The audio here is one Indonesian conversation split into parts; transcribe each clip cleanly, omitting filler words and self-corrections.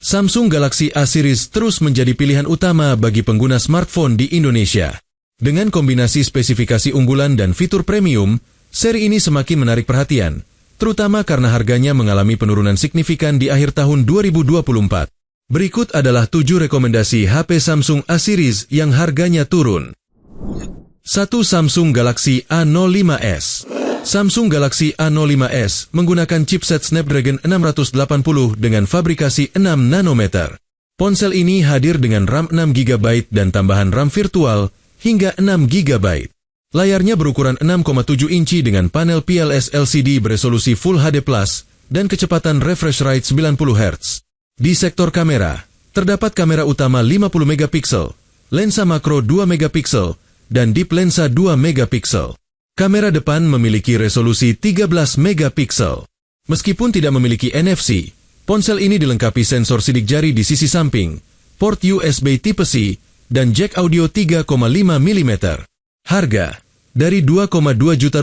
Samsung Galaxy A Series terus menjadi pilihan utama bagi pengguna smartphone di Indonesia. Dengan kombinasi spesifikasi unggulan dan fitur premium, seri ini semakin menarik perhatian, terutama karena harganya mengalami penurunan signifikan di akhir tahun 2024. Berikut adalah 7 rekomendasi HP Samsung A Series yang harganya turun. 1. Samsung Galaxy A05s. Samsung Galaxy A05s menggunakan chipset Snapdragon 680 dengan fabrikasi 6 nanometer. Ponsel ini hadir dengan RAM 6GB dan tambahan RAM virtual hingga 6GB. Layarnya berukuran 6,7 inci dengan panel PLS LCD beresolusi Full HD+, dan kecepatan refresh rate 90 Hz. Di sektor kamera, terdapat kamera utama 50 megapiksel, lensa makro 2 megapiksel, dan deep lensa 2 megapiksel. Kamera depan memiliki resolusi 13 megapiksel. Meskipun tidak memiliki NFC, ponsel ini dilengkapi sensor sidik jari di sisi samping, port USB Type-C, dan jack audio 3,5 mm. Harga dari Rp2,2 juta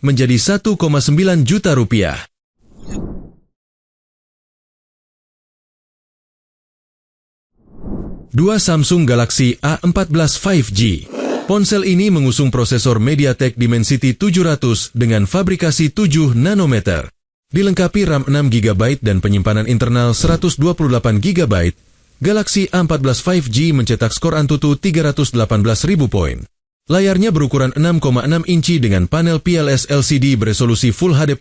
menjadi Rp1,9 juta. 2. Samsung Galaxy A14 5G. Ponsel ini mengusung prosesor MediaTek Dimensity 700 dengan fabrikasi 7 nanometer. Dilengkapi RAM 6GB dan penyimpanan internal 128GB, Galaxy A14 5G mencetak skor Antutu 318.000 poin. Layarnya berukuran 6,6 inci dengan panel PLS LCD beresolusi Full HD+,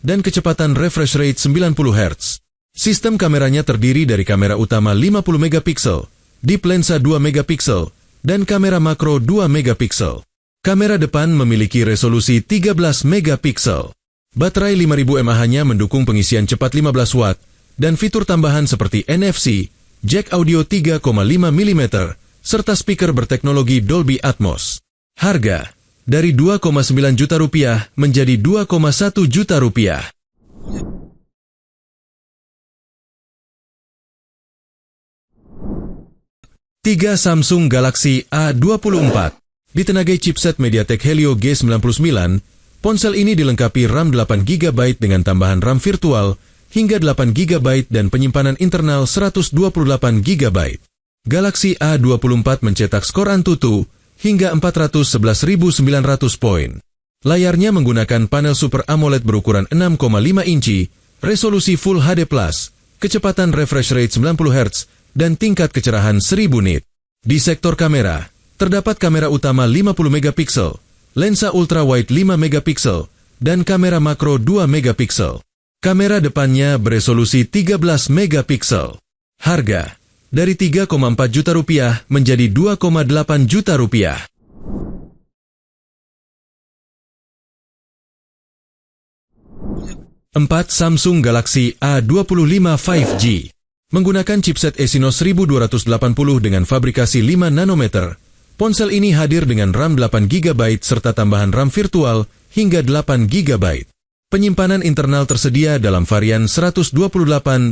dan kecepatan refresh rate 90 Hz. Sistem kameranya terdiri dari kamera utama 50 megapiksel, deep lensa 2 megapiksel, dan kamera makro 2 megapiksel. Kamera depan memiliki resolusi 13 megapiksel. Baterai 5000 mAh-nya mendukung pengisian cepat 15 watt, dan fitur tambahan seperti NFC, jack audio 3,5 mm, serta speaker berteknologi Dolby Atmos. Harga dari Rp2,9 juta menjadi Rp2,1 juta. 3. Samsung Galaxy A24. Ditenagai chipset MediaTek Helio G99, ponsel ini dilengkapi RAM 8GB dengan tambahan RAM virtual hingga 8GB dan penyimpanan internal 128GB. Galaxy A24 mencetak skor Antutu hingga 411.900 poin. Layarnya menggunakan panel Super AMOLED berukuran 6,5 inci, resolusi Full HD+, kecepatan refresh rate 90 Hz, dan tingkat kecerahan 1000 nit. Di sektor kamera, terdapat kamera utama 50 megapiksel, lensa ultrawide 5 megapiksel, dan kamera makro 2 megapiksel. Kamera depannya beresolusi 13 megapiksel. Harga dari Rp3,4 juta menjadi Rp2,8 juta. 4. Samsung Galaxy A25 5G. Menggunakan chipset Exynos 1280 dengan fabrikasi 5 nanometer, ponsel ini hadir dengan RAM 8GB serta tambahan RAM virtual hingga 8GB. Penyimpanan internal tersedia dalam varian 128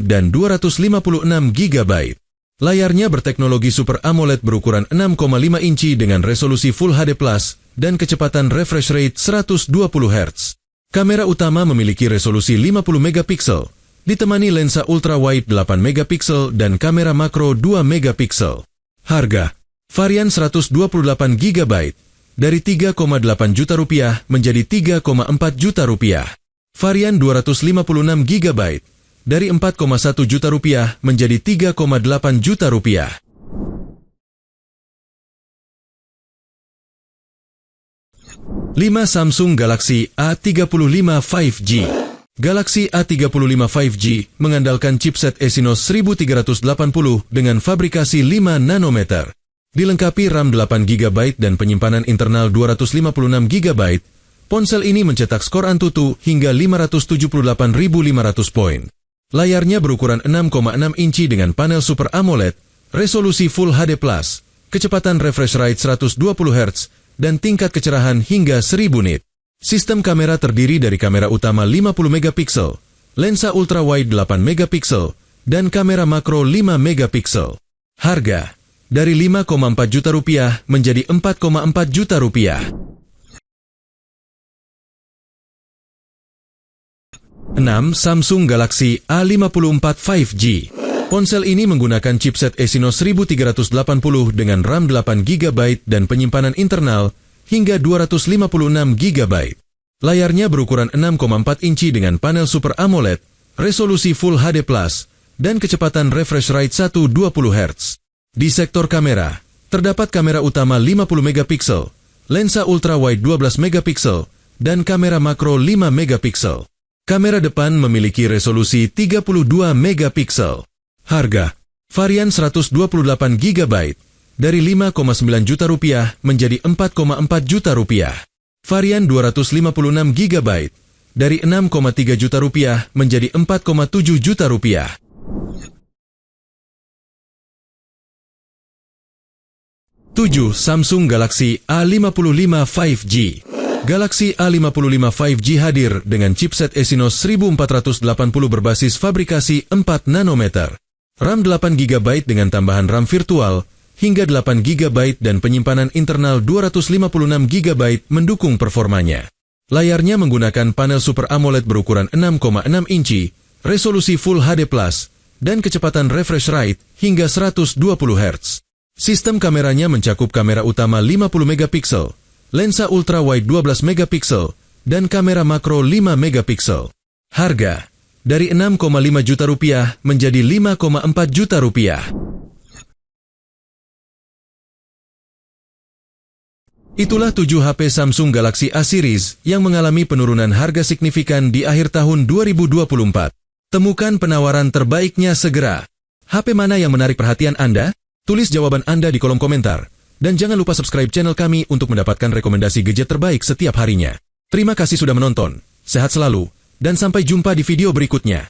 dan 256GB. Layarnya berteknologi Super AMOLED berukuran 6,5 inci dengan resolusi Full HD+, dan kecepatan refresh rate 120 Hz. Kamera utama memiliki resolusi 50 megapiksel, ditemani lensa ultrawide 8 megapiksel dan kamera makro 2 megapiksel. Harga varian 128GB dari Rp3,8 juta menjadi Rp3,4 juta. Varian 256GB dari Rp4,1 juta menjadi Rp3,8 juta. 5. Samsung Galaxy A35 5G. Galaxy A35 5G mengandalkan chipset Exynos 1380 dengan fabrikasi 5 nanometer. Dilengkapi RAM 8GB dan penyimpanan internal 256GB, ponsel ini mencetak skor Antutu hingga 578.500 poin. Layarnya berukuran 6,6 inci dengan panel Super AMOLED, resolusi Full HD+, kecepatan refresh rate 120 Hz, dan tingkat kecerahan hingga 1000 nit. Sistem kamera terdiri dari kamera utama 50 megapiksel, lensa ultrawide 8 megapiksel, dan kamera makro 5 megapiksel. Harga dari Rp5,4 juta menjadi Rp4,4 juta. 6. Samsung Galaxy A54 5G. Ponsel ini menggunakan chipset Exynos 1380 dengan RAM 8GB dan penyimpanan internal hingga 256GB. Layarnya berukuran 6,4 inci dengan panel Super AMOLED, resolusi Full HD+, dan kecepatan refresh rate 120 Hz. Di sektor kamera, terdapat kamera utama 50MP, lensa ultrawide 12MP, dan kamera makro 5MP. Kamera depan memiliki resolusi 32MP. Harga, varian 128GB dari Rp5,9 juta menjadi Rp4,4 juta. Varian 256GB dari Rp6,3 juta menjadi Rp4,7 juta. 7. Samsung Galaxy A55 5G. Galaxy A55 5G hadir dengan chipset Exynos 1480 berbasis fabrikasi 4 nanometer. RAM 8GB dengan tambahan RAM virtual hingga 8GB dan penyimpanan internal 256GB mendukung performanya. Layarnya menggunakan panel Super AMOLED berukuran 6,6 inci, resolusi Full HD+, dan kecepatan refresh rate hingga 120 Hz. Sistem kameranya mencakup kamera utama 50MP, lensa ultrawide 12MP, dan kamera makro 5MP. Harga, dari Rp6,5 juta menjadi Rp5,4 juta. Itulah 7 HP Samsung Galaxy A series yang mengalami penurunan harga signifikan di akhir tahun 2024. Temukan penawaran terbaiknya segera. HP mana yang menarik perhatian Anda? Tulis jawaban Anda di kolom komentar. Dan jangan lupa subscribe channel kami untuk mendapatkan rekomendasi gadget terbaik setiap harinya. Terima kasih sudah menonton. Sehat selalu, dan sampai jumpa di video berikutnya.